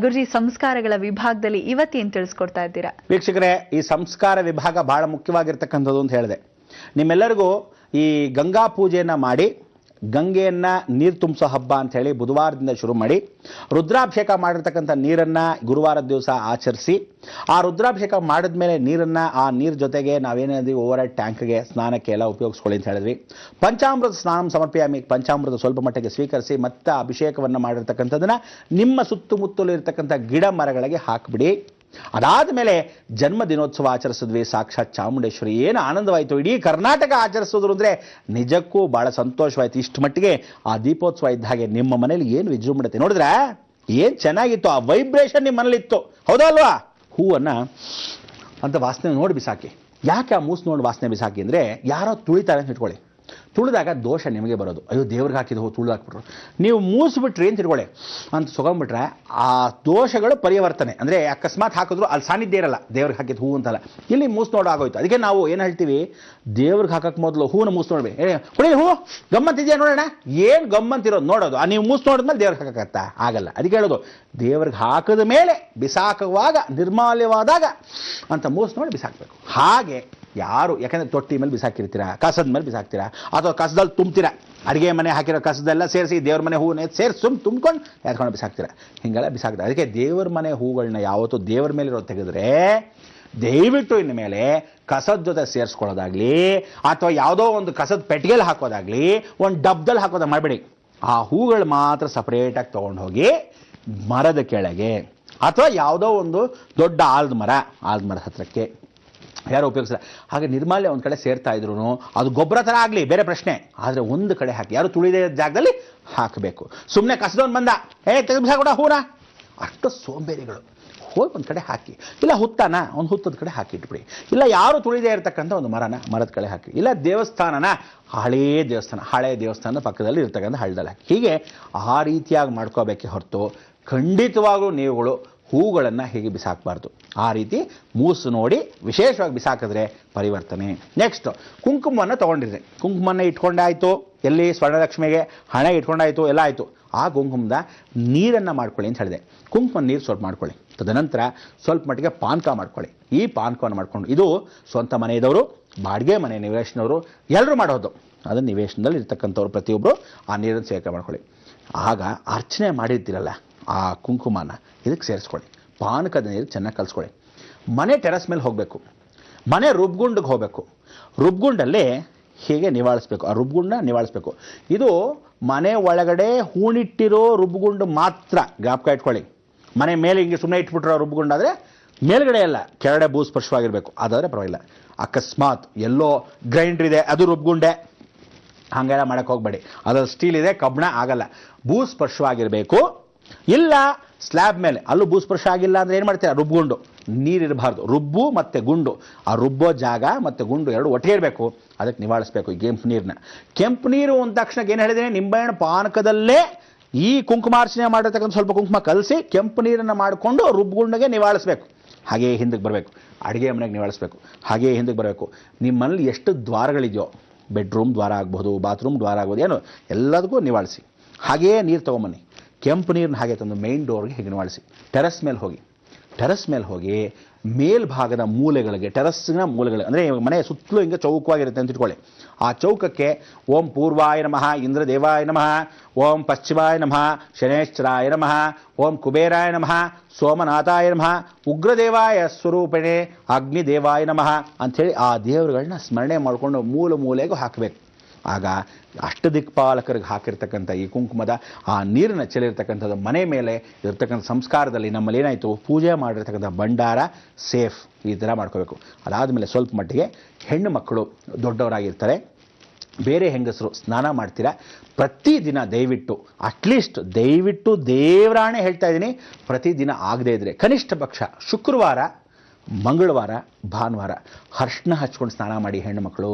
ಗುರುಜಿ, ಸಂಸ್ಕಾರಗಳ ವಿಭಾಗದಲ್ಲಿ ಇವತ್ತೇನು ತಿಳಿಸ್ಕೊಡ್ತಾ ಇದ್ದೀರಾ? ವೀಕ್ಷಕರೇ, ಈ ಸಂಸ್ಕಾರ ವಿಭಾಗ ಬಹಳ ಮುಖ್ಯವಾಗಿರ್ತಕ್ಕಂಥದ್ದು ಅಂತ ಹೇಳಿದೆ. ನಿಮ್ಮೆಲ್ಲರಿಗೂ ಈ ಗಂಗಾ ಪೂಜೆಯನ್ನ ಮಾಡಿ ಗಂಗೆಯನ್ನ ನೀರು ತುಂಬಿಸೋ ಹಬ್ಬ ಅಂತ ಹೇಳಿ ಬುಧವಾರದಿಂದ ಶುರು ಮಾಡಿ ರುದ್ರಾಭಿಷೇಕ ಮಾಡಿರ್ತಕ್ಕಂಥ ನೀರನ್ನ ಗುರುವಾರದ ದಿವಸ ಆಚರಿಸಿ, ಆ ರುದ್ರಾಭಿಷೇಕ ಮಾಡಿದ್ಮೇಲೆ ನೀರನ್ನ ಆ ನೀರ್ ಜೊತೆಗೆ ನಾವೇನಿದ್ವಿ ಓವರ್ ಹೆಡ್ ಟ್ಯಾಂಕ್ಗೆ ಸ್ನಾನಕ್ಕೆ ಎಲ್ಲ ಉಪಯೋಗಿಸ್ಕೊಳ್ಳಿ ಅಂತ ಹೇಳಿದ್ವಿ. ಪಂಚಾಮೃತ ಸ್ನಾನ ಸಮರ್ಪಯಾಮಿ, ಪಂಚಾಮೃತ ಸ್ವಲ್ಪ ಮಟ್ಟಿಗೆ ಸ್ವೀಕರಿಸಿ ಮತ್ತೆ ಅಭಿಷೇಕವನ್ನು ಮಾಡಿರ್ತಕ್ಕಂಥದನ್ನ ನಿಮ್ಮ ಸುತ್ತಮುತ್ತಲು ಇರತಕ್ಕಂಥ ಗಿಡ ಮರಗಳಿಗೆ ಹಾಕಿಬಿಡಿ. ಅದಾದ ಮೇಲೆ ಜನ್ಮ ದಿನೋತ್ಸವ ಆಚರಿಸಿದ್ವಿ. ಸಾಕ್ಷಾತ್ ಚಾಮುಂಡೇಶ್ವರಿ, ಏನು ಆನಂದವಾಯಿತು. ಇಡೀ ಕರ್ನಾಟಕ ಆಚರಿಸೋದ್ರು ಅಂದರೆ ನಿಜಕ್ಕೂ ಬಹಳ ಸಂತೋಷವಾಯಿತು. ಇಷ್ಟು ಮಟ್ಟಿಗೆ ಆ ದೀಪೋತ್ಸವ ಇದ್ದ ಹಾಗೆ ನಿಮ್ಮ ಮನೇಲಿ ಏನು ವಿಜೃಂಭಣತೆ ನೋಡಿದ್ರೆ ಏನು ಚೆನ್ನಾಗಿತ್ತು. ಆ ವೈಬ್ರೇಷನ್ ನಿಮ್ಮ ಮನೇಲಿ ಇತ್ತು, ಹೌದಾ ಅಲ್ವಾ? ಹೂವನ್ನು ಅಂತ ವಾಸನೆ ನೋಡಿ ಬಿಸಾಕಿ. ಯಾಕೆ ಆ ಮೂಸು ನೋಡಿ ವಾಸನೆ ಬಿಸಾಕಿ ಅಂದರೆ, ಯಾರೋ ತುಳಿತಾರೆ ಅಂತ ಇಟ್ಕೊಳ್ಳಿ. ತುಳಿದಾಗ ದೋಷ ನಿಮಗೆ ಬರೋದು. ಅಯ್ಯೋ, ದೇವ್ರಿಗೆ ಹಾಕಿದ ಹೂ ತುಳಿದು ಹಾಕ್ಬಿಟ್ರು. ನೀವು ಮೂಸ್ಬಿಟ್ರಿ ಅಂತ ಇಟ್ಕೊಳ್ಳಿ ಅಂತ ತೊಗೊಂಡ್ಬಿಟ್ರೆ ಆ ದೋಷಗಳು ಪರಿವರ್ತನೆ. ಅಂದರೆ ಅಕಸ್ಮಾತ್ ಹಾಕಿದ್ರು ಅಲ್ಲಿ ಸಾನ್ನಿಧ್ಯ ಇರಲ್ಲ, ದೇವ್ರಿಗೆ ಹಾಕಿದ ಹೂ ಅಂತಲ್ಲ. ಇಲ್ಲಿ ಮೂಸು ನೋಡೋ ಆಗೋಯ್ತು. ಅದಕ್ಕೆ ನಾವು ಏನು ಹೇಳ್ತೀವಿ, ದೇವ್ರಿಗೆ ಹಾಕಕ್ಕೆ ಮೊದಲು ಹೂನ ಮೂಸು ನೋಡ್ಬೇಕು. ಕುಡಿ ಹೂ ಗಮ್ಮಂತಿದೆಯಾ ನೋಡೋಣ, ಏನು ಗಮ್ಮಂತಿರೋದು ನೋಡೋದು. ನೀವು ಮೂಸು ನೋಡಿದ್ಮೇಲೆ ದೇವ್ರಿಗೆ ಹಾಕಕ್ಕತ್ತಾ? ಆಗಲ್ಲ. ಅದಕ್ಕೆ ಹೇಳೋದು, ದೇವ್ರಿಗೆ ಹಾಕಿದ ಮೇಲೆ ಬಿಸಾಕುವಾಗ ನಿರ್ಮಾಲ್ಯವಾದಾಗ ಅಂತ ಮೂಸು ನೋಡಿ ಬಿಸಾಕಬೇಕು. ಹಾಗೆ ಯಾರು, ಯಾಕಂದರೆ ತೊಟ್ಟಿ ಮೇಲೆ ಬಿಸಾಕಿರ್ತೀರಾ, ಕಸದ ಮೇಲೆ ಬಿಸಾಕ್ತೀರಾ, ಅಥವಾ ಕಸದಲ್ಲಿ ತುಂಬ್ತೀರಾ, ಅಡುಗೆ ಮನೆ ಹಾಕಿರೋ ಕಸದೆಲ್ಲ ಸೇರಿಸಿ ದೇವ್ರ ಮನೆ ಹೂವನ್ನೇ ಸೇರಿಸಿ ತುಂಬ್ಕೊಂಡು ಎತ್ಕೊಂಡು ಬಿಸಾಕ್ತೀರಾ. ಹಿಂಗೆಲ್ಲ ಬಿಸಾಕ್ತಾರೆ. ಅದಕ್ಕೆ ದೇವ್ರ ಮನೆ ಹೂಗಳನ್ನ ಯಾವತ್ತೂ ದೇವ್ರ ಮೇಲೆ ಇರೋದು ತೆಗೆದ್ರೆ ದಯವಿಟ್ಟು ಇನ್ನು ಮೇಲೆ ಕಸದ ಜೊತೆ ಸೇರಿಸ್ಕೊಳ್ಳೋದಾಗ್ಲಿ ಅಥವಾ ಯಾವುದೋ ಒಂದು ಕಸದ ಪೆಟ್ಟಿಗೆಲ್ಲಿ ಹಾಕೋದಾಗ್ಲಿ ಒಂದು ಡಬ್ದಲ್ಲಿ ಹಾಕೋದ ಮಾಡಬೇಡಿ. ಆ ಹೂಗಳು ಮಾತ್ರ ಸಪ್ರೇಟಾಗಿ ತೊಗೊಂಡು ಹೋಗಿ ಮರದ ಕೆಳಗೆ ಅಥವಾ ಯಾವುದೋ ಒಂದು ದೊಡ್ಡ ಆಲದ ಮರದ ಹತ್ರಕ್ಕೆ ಯಾರು ಉಪಯೋಗಿಸಿಲ್ಲ. ಹಾಗೆ ನಿರ್ಮಾಲ್ಯ ಒಂದು ಕಡೆ ಸೇರ್ತಾ ಇದ್ರು ಅದು ಗೊಬ್ಬರ ಥರ ಆಗಲಿ ಬೇರೆ ಪ್ರಶ್ನೆ, ಆದರೆ ಒಂದು ಕಡೆ ಹಾಕಿ, ಯಾರು ತುಳಿದ ಜಾಗದಲ್ಲಿ ಹಾಕಬೇಕು. ಸುಮ್ಮನೆ ಕಸದವನು ಬಂದ ತೆಗೆದುಬಿಸಾಕೊಡ ಹೂನ, ಅಷ್ಟು ಸೋಂಬೇರಿಗಳು. ಹೋಗಿ ಒಂದು ಕಡೆ ಹಾಕಿ, ಇಲ್ಲ ಹುತ್ತಾನ ಒಂದು ಹುತ್ತದ ಕಡೆ ಹಾಕಿಟ್ಬಿಡಿ. ಇಲ್ಲ ಯಾರು ತುಳಿದೇ ಇರತಕ್ಕಂಥ ಒಂದು ಮರದ ಕಡೆ ಹಾಕಿ. ಇಲ್ಲ ದೇವಸ್ಥಾನನ ಹಳೆ ದೇವಸ್ಥಾನದ ಪಕ್ಕದಲ್ಲಿ ಇರ್ತಕ್ಕಂಥ ಹಳ್ಳದಲ್ಲಿ ಹಾಕಿ. ಹೀಗೆ ಆ ರೀತಿಯಾಗಿ ಮಾಡ್ಕೋಬೇಕೆ ಹೊರತು ಖಂಡಿತವಾಗ್ಲೂ ನೀವುಗಳು ಹೂಗಳನ್ನು ಹೇಗೆ ಬಿಸಾಕಬಾರ್ದು. ಆ ರೀತಿ ಮೂಸು ನೋಡಿ ವಿಶೇಷವಾಗಿ ಬಿಸಾಕಿದ್ರೆ ಪರಿವರ್ತನೆ. ನೆಕ್ಸ್ಟ್, ಕುಂಕುಮವನ್ನು ತೊಗೊಂಡಿದ್ರೆ ಕುಂಕುಮನ್ನು ಇಟ್ಕೊಂಡಾಯಿತು, ಎಲ್ಲಿ ಸ್ವರ್ಣಲಕ್ಷ್ಮಿಗೆ ಹಣ ಇಟ್ಕೊಂಡಾಯಿತು, ಎಲ್ಲ ಆಯಿತು. ಆ ಕುಂಕುಮದ ನೀರನ್ನು ಮಾಡ್ಕೊಳ್ಳಿ ಅಂತ ಹೇಳಿದೆ. ಕುಂಕುಮ ನೀರು ಸ್ವಲ್ಪ ಮಾಡ್ಕೊಳ್ಳಿ. ತದನಂತರ ಸ್ವಲ್ಪ ಮಟ್ಟಿಗೆ ಪಾನಕ ಮಾಡ್ಕೊಳ್ಳಿ. ಈ ಪಾನಕವನ್ನು ಮಾಡಿಕೊಂಡು, ಇದು ಸ್ವಂತ ಮನೆಯದವರು, ಬಾಡಿಗೆ ಮನೆ ನಿವೇಶನವರು ಎಲ್ಲರೂ ಮಾಡೋದು. ಅದನ್ನು ನಿವೇಶನದಲ್ಲಿ ಇರ್ತಕ್ಕಂಥವ್ರು ಪ್ರತಿಯೊಬ್ಬರು ಆ ನೀರನ್ನು ಸೇವನೆ ಮಾಡ್ಕೊಳ್ಳಿ. ಆಗ ಅರ್ಚನೆ ಮಾಡಿರ್ತೀರಲ್ಲ ಆ ಕುಂಕುಮನ ಇದಕ್ಕೆ ಸೇರಿಸ್ಕೊಳ್ಳಿ. ಪಾನಕದ ನೀರು ಚೆನ್ನಾಗಿ ಕಲಿಸ್ಕೊಳ್ಳಿ. ಮನೆ ಟೆರಸ್ ಮೇಲೆ ಹೋಗಬೇಕು, ಮನೆ ರುಬ್ಗುಂಡಿಗೆ ಹೋಗಬೇಕು. ರುಬ್ಗುಂಡಲ್ಲಿ ಹೀಗೆ ನಿವಾಳಿಸ್ಬೇಕು, ಆ ರುಬ್ಗುಂಡ ನಿವಾಳಿಸ್ಬೇಕು. ಇದು ಮನೆ ಒಳಗಡೆ ಹೂಣಿಟ್ಟಿರೋ ರುಬ್ಗುಂಡು ಮಾತ್ರ ಜ್ಞಾಪಕ ಇಟ್ಕೊಳ್ಳಿ. ಮನೆ ಮೇಲೆ ಹಿಂಗೆ ಸುಮ್ಮನೆ ಇಟ್ಬಿಟ್ರೋ ರುಬ್ಗುಂಡು ಆದರೆ ಮೇಲ್ಗಡೆ ಎಲ್ಲ ಕೆಳಗಡೆ ಭೂಸ್ಪರ್ಶವಾಗಿರಬೇಕು. ಅದಾದರೆ ಪರವಾಗಿಲ್ಲ. ಅಕಸ್ಮಾತ್ ಎಲ್ಲೋ ಗ್ರೈಂಡ್ರ್ ಇದೆ ಅದು ರುಬ್ಗುಂಡೆ, ಹಾಗೆಲ್ಲ ಮಾಡೋಕ್ಕೆ ಹೋಗಬೇಡಿ. ಅದು ಸ್ಟೀಲ್ ಇದೆ, ಕಬ್ಬಣ ಆಗಲ್ಲ, ಭೂಸ್ಪರ್ಶವಾಗಿರಬೇಕು. ಇಲ್ಲ ಸ್ಲ್ಯಾಬ್ ಮೇಲೆ ಅಲ್ಲೂ ಭೂಸ್ಪರ್ಶ ಆಗಿಲ್ಲ ಅಂದರೆ ಏನು ಮಾಡ್ತೀರಾ, ರುಬ್ಗುಂಡು ನೀರಿರಬಾರ್ದು. ರುಬ್ಬು ಮತ್ತು ಗುಂಡು, ಆ ರುಬ್ಬೋ ಜಾಗ ಮತ್ತು ಗುಂಡು ಎರಡು ಒಟ್ಟಿಗೆ ಇರಬೇಕು. ಅದಕ್ಕೆ ನಿವಾಳಿಸ್ಬೇಕು ಈ ಕೆಂಪು ನೀರನ್ನ. ಕೆಂಪು ನೀರು ಅಂದ ತಕ್ಷಣಕ್ಕೆ ಏನು ಹೇಳಿದ್ದೀನಿ, ನಿಂಬೆಹಣ್ಣು ಪಾನಕದಲ್ಲೇ ಈ ಕುಂಕುಮಾರ್ಚನೆ ಮಾಡಿರ್ತಕ್ಕಂಥ ಸ್ವಲ್ಪ ಕುಂಕುಮ ಕಲಸಿ ಕೆಂಪು ನೀರನ್ನು ಮಾಡಿಕೊಂಡು ರುಬ್ಗುಂಡಿಗೆ ನಿವಾಳಿಸ್ಬೇಕು. ಹಾಗೇ ಹಿಂದಕ್ಕೆ ಬರಬೇಕು. ಅಡುಗೆ ಮನೆಗೆ ನಿವಾಳಿಸ್ಬೇಕು. ಹಾಗೇ ಹಿಂದಕ್ಕೆ ಬರಬೇಕು. ನಿಮ್ಮ ಮನೇಲಿ ಎಷ್ಟು ದ್ವಾರಗಳಿದೆಯೋ, ಬೆಡ್ರೂಮ್ ದ್ವಾರ ಆಗ್ಬೋದು, ಬಾತ್ರೂಮ್ ದ್ವಾರ ಆಗ್ಬೋದು, ಏನು ಎಲ್ಲದಕ್ಕೂ ನಿವಾಳಿಸಿ. ಹಾಗೆಯೇ ನೀರು ತೊಗೊಂಬನ್ನಿ. ಕೆಂಪು ನೀರನ್ನ ಹಾಗೆ ತಂದು ಮೇನ್ ಡೋರ್ಗೆ ಹೀಗೆ ನಿವಾಳಿಸಿ. ಟೆರಸ್ ಮೇಲೆ ಹೋಗಿ ಮೇಲ್ಭಾಗದ ಮೂಲೆಗಳಿಗೆ, ಟೆರಸ್ನ ಮೂಲೆಗಳಿಗೆ, ಅಂದರೆ ಮನೆ ಸುತ್ತಲೂ ಹಿಂಗೆ ಚೌಕವಾಗಿರುತ್ತೆ ಅಂತ ಇಟ್ಕೊಳ್ಳಿ. ಆ ಚೌಕಕ್ಕೆ ಓಂ ಪೂರ್ವಾಯ ನಮಃ ಇಂದ್ರದೇವಾಯ ನಮಃ, ಓಂ ಪಶ್ಚಿಮಾಯ ನಮಃ ಶನೇಶ್ವರಾಯ ನಮಃ, ಓಂ ಕುಬೇರಾಯ ನಮಃ ಸೋಮನಾಥಾಯ ನಮಃ, ಉಗ್ರದೇವಾಯ ಸ್ವರೂಪಿಣೆ ಅಗ್ನಿದೇವಾಯ ನಮಃ ಅಂಥೇಳಿ ಆ ದೇವರುಗಳನ್ನ ಸ್ಮರಣೆ ಮಾಡಿಕೊಂಡು ಮೂಲೆಗೂ ಹಾಕಬೇಕು. ಆಗ ಅಷ್ಟದಿಕ್ಪಾಲಕರಿಗೆ ಹಾಕಿರ್ತಕ್ಕಂಥ ಈ ಕುಂಕುಮದ ಆ ನೀರನ್ನು ಚೆಲ್ಲಿರ್ತಕ್ಕಂಥದ್ದು ಮನೆ ಮೇಲೆ ಇರ್ತಕ್ಕಂಥ ಸಂಸ್ಕಾರದಲ್ಲಿ ನಮ್ಮಲ್ಲಿ ಏನಾಯಿತು, ಪೂಜೆ ಮಾಡಿರ್ತಕ್ಕಂಥ ಭಂಡಾರ ಸೇಫ್. ಈ ಥರ ಮಾಡ್ಕೋಬೇಕು. ಅದಾದಮೇಲೆ ಸ್ವಲ್ಪ ಮಟ್ಟಿಗೆ ಹೆಣ್ಣು ಮಕ್ಕಳು ದೊಡ್ಡವರಾಗಿರ್ತಾರೆ, ಬೇರೆ ಹೆಂಗಸರು ಸ್ನಾನ ಮಾಡ್ತೀರಾ, ಪ್ರತಿದಿನ ದಯವಿಟ್ಟು ದೇವರಾಣೆ ಹೇಳ್ತಾ ಇದ್ದೀನಿ, ಪ್ರತಿದಿನ ಆಗದೇ ಇದ್ದರೆ ಕನಿಷ್ಠ ಪಕ್ಷ ಶುಕ್ರವಾರ, ಮಂಗಳವಾರ, ಭಾನುವಾರ ಅರ್ಶಿನ ಹಚ್ಕೊಂಡು ಸ್ನಾನ ಮಾಡಿ ಹೆಣ್ಣುಮಕ್ಕಳು.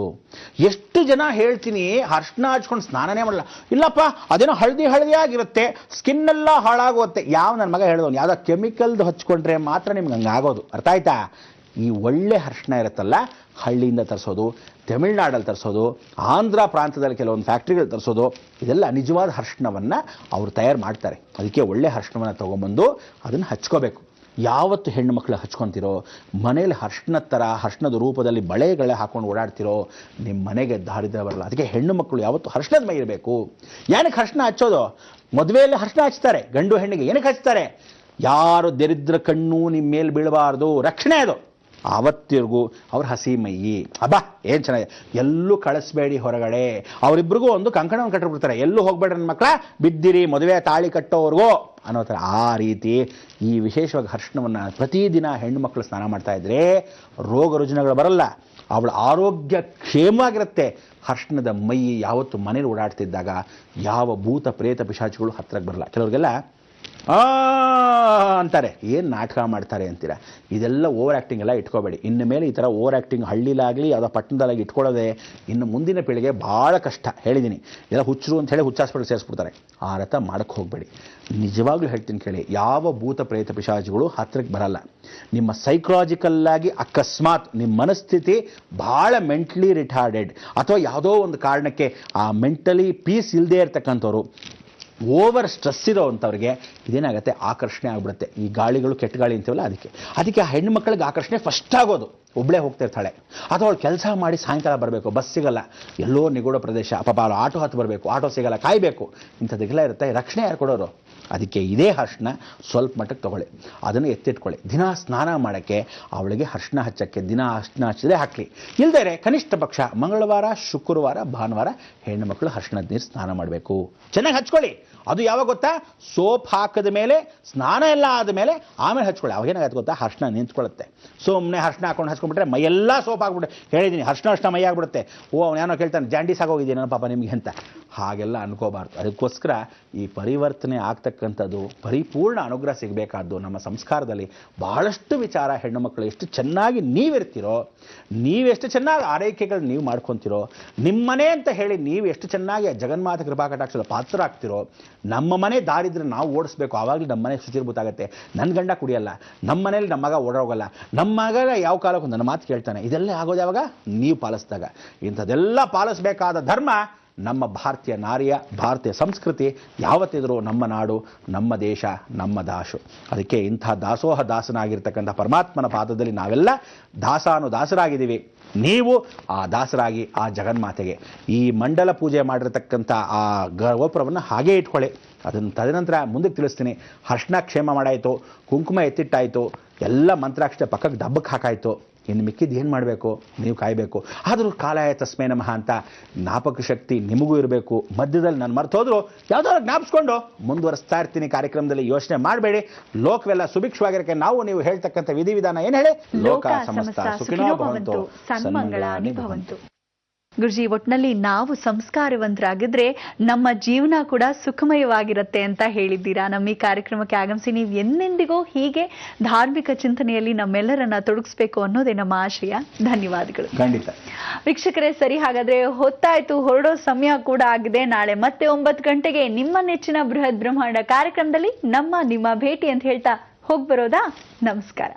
ಎಷ್ಟು ಜನ ಹೇಳ್ತೀನಿ ಅರ್ಶಿನ ಹಚ್ಕೊಂಡು ಸ್ನಾನನೇ ಮಾಡಲ್ಲ. ಇಲ್ಲಪ್ಪ ಅದೇನೋ ಹಳದಿ ಆಗಿರುತ್ತೆ, ಸ್ಕಿನ್ನೆಲ್ಲ ಹಾಳಾಗುತ್ತೆ. ಯಾವ ನನ್ನ ಮಗ ಹೇಳಿದವನು ಯಾವುದೋ ಕೆಮಿಕಲ್ದು ಹಚ್ಕೊಂಡ್ರೆ ಮಾತ್ರ ನಿಮ್ಗೆ ಹಂಗೆ ಆಗೋದು. ಅರ್ಥ ಆಯ್ತಾ? ಈ ಒಳ್ಳೆ ಅರಿಶಿನ ಇರುತ್ತಲ್ಲ, ಹಳ್ಳಿಯಿಂದ ತರಿಸೋದು, ತಮಿಳ್ನಾಡಲ್ಲಿ ತರಿಸೋದು, ಆಂಧ್ರ ಪ್ರಾಂತದಲ್ಲಿ ಕೆಲವೊಂದು ಫ್ಯಾಕ್ಟ್ರಿಗಳು ತರಿಸೋದು, ಇದೆಲ್ಲ ನಿಜವಾದ ಅರಿಶಿನವನ್ನು ಅವರು ತಯಾರು ಮಾಡ್ತಾರೆ. ಅದಕ್ಕೆ ಒಳ್ಳೆ ಅರಿಶಿನವನ್ನು ತೊಗೊಂಬಂದು ಅದನ್ನು ಹಚ್ಕೋಬೇಕು. ಯಾವತ್ತು ಹೆಣ್ಣು ಮಕ್ಕಳು ಹಚ್ಕೊತಿರೋ, ಮನೇಲಿ ಅರಿಶಿನದ ಥರ ಅರಿಶಿನದ ರೂಪದಲ್ಲಿ ಬಳೆಗಳೇ ಹಾಕೊಂಡು ಓಡಾಡ್ತಿರೋ, ನಿಮ್ಮ ಮನೆಗೆ ದಾರಿದ್ರ್ಯ ಬರಲ್ಲ. ಅದಕ್ಕೆ ಹೆಣ್ಣು ಮಕ್ಕಳು ಯಾವತ್ತು ಅರಿಶಿನದ ಮೈ ಇರಬೇಕು. ಏನಕ್ಕೆ ಅರಿಶಿನ ಹಚ್ಚೋದು? ಮದುವೆಯಲ್ಲಿ ಅರಿಶಿನ ಹಚ್ತಾರೆ ಗಂಡು ಹೆಣ್ಣಿಗೆ. ಏನಕ್ಕೆ ಹಚ್ತಾರೆ? ಯಾರು ದರಿದ್ರ ಕಣ್ಣು ನಿಮ್ಮ ಮೇಲೆ ಬೀಳಬಾರ್ದು, ರಕ್ಷಣೆ ಅದು. ಆವತ್ತಿರ್ಗೂ ಅವ್ರ ಹಸಿ ಮೈಯಿ. ಅಬ್ಬಾ ಏನು ಚೆನ್ನಾಗಿದೆ. ಎಲ್ಲೂ ಕಳಿಸ್ಬೇಡಿ ಹೊರಗಡೆ. ಅವರಿಬ್ಬರಿಗೂ ಒಂದು ಕಂಕಣವನ್ನು ಕಟ್ಟಿಬಿಡ್ತಾರೆ. ಎಲ್ಲೂ ಹೋಗ್ಬೇಡ್ರಿ ನನ್ನ ಮಕ್ಕಳ, ಬಿದ್ದಿರಿ ಮದುವೆ ತಾಳಿ ಕಟ್ಟೋವ್ರಿಗೂ ಅನ್ನೋ ಥರ. ಆ ರೀತಿ ಈ ವಿಶೇಷವಾಗಿ ಅರಿಶಿನವನ್ನು ಪ್ರತಿದಿನ ಹೆಣ್ಣು ಮಕ್ಕಳು ಸ್ನಾನ ಮಾಡ್ತಾ ಇದ್ರೆ ರೋಗ ರುಜಿನಗಳು ಬರಲ್ಲ, ಅವಳ ಆರೋಗ್ಯ ಕ್ಷೇಮವಾಗಿರುತ್ತೆ. ಅರಿಶಿನದ ಮೈ ಯಾವತ್ತು ಮನೇಲಿ ಓಡಾಡ್ತಿದ್ದಾಗ ಯಾವ ಭೂತ ಪ್ರೇತ ಪಿಶಾಚಿಗಳು ಹತ್ತಿರಕ್ಕೆ ಬರಲ್ಲ. ಕೆಲವ್ರಿಗೆಲ್ಲ ಅಂತಾರೆ, ಏನು ನಾಟಕ ಮಾಡ್ತಾರೆ ಅಂತೀರ. ಇದೆಲ್ಲ ಓವರ್ ಆ್ಯಕ್ಟಿಂಗ್ ಎಲ್ಲ ಇಟ್ಕೋಬೇಡಿ. ಇನ್ನು ಮೇಲೆ ಈ ಥರ ಓವರ್ ಆ್ಯಕ್ಟಿಂಗ್ ಹಳ್ಳಿಲಾಗಲಿ ಯಾವುದೋ ಪಟ್ಟಣದಲ್ಲಾಗಿ ಇಟ್ಕೊಳ್ಳೋದೆ ಇನ್ನು ಮುಂದಿನ ಪೀಳಿಗೆ ಭಾಳ ಕಷ್ಟ. ಹೇಳಿದ್ದೀನಿ, ಎಲ್ಲ ಹುಚ್ಚರು ಅಂತ ಹೇಳಿ ಹುಚ್ಚ ಹಾಸ್ಪಿಟಲ್ ಸೇರಿಸ್ಬಿಡ್ತಾರೆ. ಆ ರಥ ಮಾಡೋಕ್ಕೆ ಹೋಗಬೇಡಿ. ನಿಜವಾಗ್ಲೂ ಹೇಳ್ತೀನಿ ಕೇಳಿ, ಯಾವ ಭೂತ ಪ್ರೇತ ಪಿಶಾಚಿಗಳು ಹತ್ತಿರಕ್ಕೆ ಬರಲ್ಲ. ನಿಮ್ಮ ಸೈಕಲಾಜಿಕಲ್ಲಾಗಿ ಅಕಸ್ಮಾತ್ ನಿಮ್ಮ ಮನಸ್ಥಿತಿ ಭಾಳ ಮೆಂಟಲಿ ರಿಟಾರ್ಡೆಡ್ ಅಥವಾ ಯಾವುದೋ ಒಂದು ಕಾರಣಕ್ಕೆ ಆ ಮೆಂಟಲಿ ಪೀಸ್ ಇಲ್ಲದೆ ಇರ್ತಕ್ಕಂಥವ್ರು, ಓವರ್ ಸ್ಟ್ರೆಸ್ ಇರೋ ಅಂಥವ್ರಿಗೆ ಇದೇನಾಗುತ್ತೆ, ಆಕರ್ಷಣೆ ಆಗಿಬಿಡುತ್ತೆ. ಈ ಗಾಳಿಗಳು ಕೆಟ್ಟ ಗಾಳಿ ಅಂತೀವಲ್ಲ, ಅದಕ್ಕೆ ಆ ಹೆಣ್ಣು ಮಕ್ಕಳಿಗೆ ಆಕರ್ಷಣೆ ಫಸ್ಟ್ ಆಗೋದು. ಒಬ್ಬಳೇ ಹೋಗ್ತಿರ್ತಾಳೆ, ಅಥವಾ ಅವಳು ಕೆಲಸ ಮಾಡಿ ಸಾಯಂಕಾಲ ಬರಬೇಕು, ಬಸ್ ಸಿಗಲ್ಲ, ಎಲ್ಲೋ ನಿಗೂಢ ಪ್ರದೇಶ, ಪಾಪ ಅವಳು ಆಟೋ ಹತ್ತು ಬರಬೇಕು, ಆಟೋ ಸಿಗಲ್ಲ, ಕಾಯಬೇಕು, ಇಂಥದ್ದೆಲ್ಲ ಇರುತ್ತೆ. ರಕ್ಷಣೆ ಯಾರು ಕೊಡೋರು? ಅದಕ್ಕೆ ಇದೇ ಅರಿಶಿನ ಸ್ವಲ್ಪ ಮಟ್ಟಕ್ಕೆ ತೊಗೊಳ್ಳಿ, ಅದನ್ನು ಎತ್ತಿಟ್ಕೊಳ್ಳಿ. ದಿನ ಸ್ನಾನ ಮಾಡೋಕ್ಕೆ ಅವಳಿಗೆ ಅರಿಶಿನ ಹಚ್ಚಕ್ಕೆ ದಿನ ಅರಿಶಿನ ಹಚ್ಚದೆ ಹಾಕಲಿ. ಇಲ್ಲದೇ ಕನಿಷ್ಠ ಪಕ್ಷ ಮಂಗಳವಾರ, ಶುಕ್ರವಾರ, ಭಾನುವಾರ ಹೆಣ್ಣು ಮಕ್ಕಳು ಅರಿಶಿನದ ನೀರು ಸ್ನಾನ ಮಾಡಬೇಕು. ಚೆನ್ನಾಗಿ ಹಚ್ಕೊಳ್ಳಿ. ಅದು ಯಾವಾಗ ಗೊತ್ತಾ? ಸೋಪ್ ಹಾಕಿದ ಮೇಲೆ, ಸ್ನಾನ ಎಲ್ಲ ಆದಮೇಲೆ ಆಮೇಲೆ ಹಚ್ಕೊಳ್ಳಿ. ಅವಾಗೇನಾಗುತ್ತೆ ಗೊತ್ತಾ? ಅರಿಶಿನ ನಿಂತ್ಕೊಳ್ಳುತ್ತೆ. ಸುಮ್ಮನೆ ಅರಿಶಿನ ಹಾಕೊಂಡು ಹಚ್ಕೊಂಡ್ಬಿಟ್ರೆ ಮೈಯೆಲ್ಲ ಸೋಪ್ ಆಗ್ಬಿಟ್ಟೆ. ಹೇಳಿದ್ದೀನಿ, ಅರಿಶಿನ ಮೈ ಆಗ್ಬಿಡುತ್ತೆ. ಅವನು ಏನೋ ಕೇಳ್ತಾನೆ, ಜಾಂಡೀಸ್ ಆಗೋಗಿದ್ದೀನಿ ನನ್ನ ಪಾಪ ನಿಮಗೆ ಅಂತ. ಹಾಗೆಲ್ಲ ಅನ್ಕೋಬಾರ್ದು. ಅದಕ್ಕೋಸ್ಕರ ಈ ಪರಿವರ್ತನೆ ಆಗ್ತಕ್ಕಂಥದ್ದು, ಪರಿಪೂರ್ಣ ಅನುಗ್ರಹ ಸಿಗಬೇಕಾದ್ದು ನಮ್ಮ ಸಂಸ್ಕಾರದಲ್ಲಿ ಬಹಳಷ್ಟು ವಿಚಾರ. ಹೆಣ್ಣು ಮಕ್ಕಳು ಎಷ್ಟು ಚೆನ್ನಾಗಿ ನೀವಿರ್ತೀರೋ, ನೀವೆಷ್ಟು ಚೆನ್ನಾಗಿ ಆರೈಕೆಗಳು ನೀವು ಮಾಡ್ಕೊತಿರೋ, ನಿಮ್ಮನೆ ಅಂತ ಹೇಳಿ ನೀವು ಎಷ್ಟು ಚೆನ್ನಾಗಿ ಜಗನ್ಮಾತೆ ಕೃಪಾ ಕಟಾಕ್ಷದ ಪಾತ್ರ ಆಗ್ತಿರೋ, ನಮ್ಮ ಮನೆ ದಾರಿದ್ರೆ ನಾವು ಓಡಿಸ್ಬೇಕು. ಆವಾಗಲೂ ನಮ್ಮ ಮನೆ ಶುಚಿರ್ಭೂತ ಆಗುತ್ತೆ. ನನ್ನ ಗಂಡ ಕುಡಿಯಲ್ಲ, ನಮ್ಮ ಮನೇಲಿ ನಮ್ಮ ಮಗ ಓಡೋಗಲ್ಲ, ನಮ್ಮ ಮಗ ಯಾವ ಕಾಲಕ್ಕೂ ನನ್ನ ಮಾತು ಕೇಳ್ತಾನೆ. ಇದೆಲ್ಲ ಆಗೋದು ಯಾವಾಗ? ನೀವು ಪಾಲಿಸಿದಾಗ. ಇಂಥದ್ದೆಲ್ಲ ಪಾಲಿಸಬೇಕಾದ ಧರ್ಮ ನಮ್ಮ ಭಾರತೀಯ ನಾರಿಯ, ಭಾರತೀಯ ಸಂಸ್ಕೃತಿ. ಯಾವತ್ತಿದ್ರೂ ನಮ್ಮ ನಾಡು, ನಮ್ಮ ದೇಶ, ನಮ್ಮ ದಾಸು. ಅದಕ್ಕೆ ಇಂಥ ದಾಸೋಹ ದಾಸನಾಗಿರ್ತಕ್ಕಂಥ ಪರಮಾತ್ಮನ ಪಾದದಲ್ಲಿ ನಾವೆಲ್ಲ ದಾಸರಾಗಿದ್ದೀವಿ. ನೀವು ಆ ದಾಸರಾಗಿ ಆ ಜಗನ್ಮಾತೆಗೆ ಈ ಮಂಡಲ ಪೂಜೆ ಮಾಡಿರ್ತಕ್ಕಂಥ ಆ ಗೋಪುರವನ್ನು ಹಾಗೇ ಇಟ್ಕೊಳ್ಳಿ. ಅದನ್ನು ತದನಂತರ ಮುಂದಕ್ಕೆ ತಿಳಿಸ್ತೀನಿ. ಅರಿಶಿನ ಕ್ಷೇಮ ಮಾಡಾಯಿತು, ಕುಂಕುಮ ಎತ್ತಿಟ್ಟಾಯಿತು, ಎಲ್ಲ ಮಂತ್ರಾಕ್ಷತೆ ಪಕ್ಕಕ್ಕೆ ದಬ್ಬಕ್ಕೆ ಹಾಕಾಯಿತು. ಇನ್ನು ಮಿಕ್ಕಿದ್ದು ಏನು ಮಾಡಬೇಕು? ನೀವು ಕಾಯಬೇಕು. ಆದರೂ ಕಾಲಾಯ ತಸ್ಮೈ ನಮಃ ಅಂತ ಜ್ಞಾಪಕ ಶಕ್ತಿ ನಿಮಗೂ ಇರಬೇಕು. ಮಧ್ಯದಲ್ಲಿ ನಾನು ಮರ್ತೋದ್ರು ಯಾವುದಾದ್ರು ಜ್ಞಾಪಿಸ್ಕೊಂಡು ಮುಂದುವರಿಸ್ತಾ ಇರ್ತೀನಿ ಕಾರ್ಯಕ್ರಮದಲ್ಲಿ. ಯೋಚನೆ ಮಾಡಬೇಡಿ. ಲೋಕವೆಲ್ಲ ಸುಭಿಕ್ಷವಾಗಿರಕ್ಕೆ ನಾವು ನೀವು ಹೇಳ್ತಕ್ಕಂಥ ವಿಧಿವಿಧಾನ ಏನು ಹೇಳಿ? ಲೋಕ ಸಮಸ್ತ ಸುಖಿನೋ ಭವಂತು, ಸನ್ಮಂಗಳಾನಿ ಭವಂತು. ಗುರುಜಿ, ಒಟ್ನಲ್ಲಿ ನಾವು ಸಂಸ್ಕಾರವಂತರಾಗಿದ್ರೆ ನಮ್ಮ ಜೀವನ ಕೂಡ ಸುಖಮಯವಾಗಿರುತ್ತೆ ಅಂತ ಹೇಳಿದ್ದೀರಾ. ನಮ್ಮ ಈ ಕಾರ್ಯಕ್ರಮಕ್ಕೆ ಆಗಮಿಸಿ ನೀವು ಎಂದೆಂದಿಗೂ ಹೀಗೆ ಧಾರ್ಮಿಕ ಚಿಂತನೆಯಲ್ಲಿ ನಮ್ಮೆಲ್ಲರನ್ನ ತೊಡಗಿಸ್ಬೇಕು ಅನ್ನೋದೇ ನಮ್ಮ ಆಶಯ. ಧನ್ಯವಾದಗಳು. ಖಂಡಿತ. ವೀಕ್ಷಕರೇ, ಸರಿ, ಹಾಗಾದ್ರೆ ಹೊತ್ತಾಯ್ತು, ಹೊರಡೋ ಸಮಯ ಕೂಡ ಆಗಿದೆ. ನಾಳೆ ಮತ್ತೆ 9 ಗಂಟೆಗೆ ನಿಮ್ಮ ನೆಚ್ಚಿನ ಬೃಹತ್ ಬ್ರಹ್ಮಾಂಡ ಕಾರ್ಯಕ್ರಮದಲ್ಲಿ ನಿಮ್ಮ ಭೇಟಿ ಅಂತ ಹೇಳ್ತಾ ಹೋಗ್ಬರೋದಾ? ನಮಸ್ಕಾರ.